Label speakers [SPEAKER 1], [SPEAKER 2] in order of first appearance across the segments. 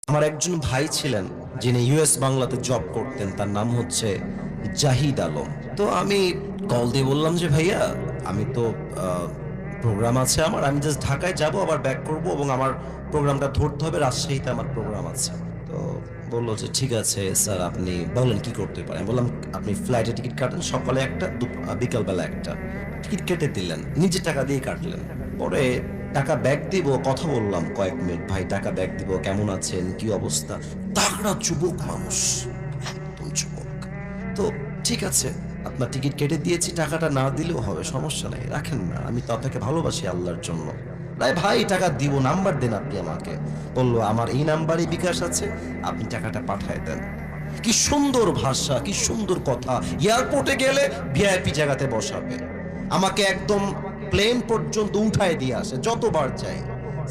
[SPEAKER 1] আমার একজন ভাই ছিলেন যিনি ইউএস বাংলাতে জব করতেন, তার নাম হচ্ছে জাহিদ আলম। তো আমি কল দিয়ে বললাম যে ভাইয়া, আমি তো প্রোগ্রাম আছে আমার, আমি জাস্ট ঢাকায় যাব আবার ব্যাক করব এবং আমার প্রোগ্রামটা ধরতে হবে, রাজশাহীতে আমার প্রোগ্রাম আছে। তো বললো যে ঠিক আছে স্যার, আপনি বলেন কি করতে পারেন। বললাম আপনি ফ্লাইটে টিকিট কাটেন, সকালে একটা, বিকালবেলা একটা। টিকিট কেটে দিলেন, নিজে টাকা দিয়ে কাটলেন। পরে টাকা ব্যাক দিব, কথা বললাম কয়েক মিনিট, ভাই টাকা ব্যাক দিব, কেমন আছেন, কি অবস্থা। তাগড়া যুবক মানুষ, একদম যুবক। তো ঠিক আছে, আপনার টিকিট কেটে দিয়েছি, টাকাটা না দিলেও হবে, সমস্যা নেই, রাখেন না, আমি তো আপনাকে ভালোবাসি আল্লাহর জন্য। ভাই ভাই টাকা দিব, নাম্বার দেন আপনি আমাকে। বললো আমার এই নাম্বারে বিকাশ আছে, আপনি টাকাটা পাঠায় দেন। কি সুন্দর ভাষা, কি সুন্দর কথা। এয়ারপোর্টে গেলে ভিআইপি জায়গাতে বসাবে, আমাকে একদম প্লেন পর্যন্ত উঠায় দিয়ে আসে যতবার চাই।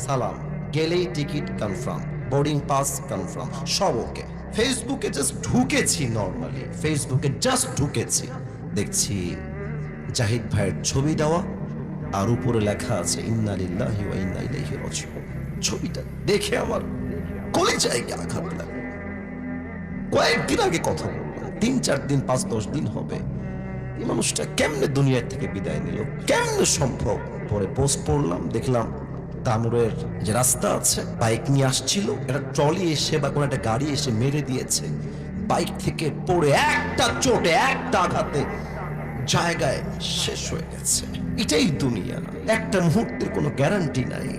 [SPEAKER 1] সালাম, গেলেই ticket confirm, boarding pass confirm, সব ওকে। ফেসবুকে জাস্ট ঢুকেছি, নর্মালি ফেসবুকে জাস্ট ঢুকেছি, দেখছি জাহিদ ভাইয়ের ছবি দেওয়া, আর উপরে লেখা আছে ইন্না লিল্লাহি ওয়া ইন্না ইলাইহি রাজিউন। ছবিটা দেখে আমার কলিজায় আঘাত লাগে। কয়েকদিন আগে কথা বললাম, 3-4 দিন, 5-10 দিন হবে। এই মানুষটা কেমনে দুনিয়ার থেকে বিদায় নিল, কেমনে সম্ভব? পরে পোস্ট পড়লাম, দেখলাম তামুরের যে রাস্তা আছে, বাইক নিয়ে আসছিল, একটা ট্রলি এসে বা কোনো একটা গাড়ি এসে মেরে দিয়েছে। বাইক থেকে পড়ে একটা চোটে, একটা আঘাতে জায়গায় শেষ হয়ে গেছে। এটাই দুনিয়া, একটা মুহূর্তের কোনো গ্যারান্টি নাই।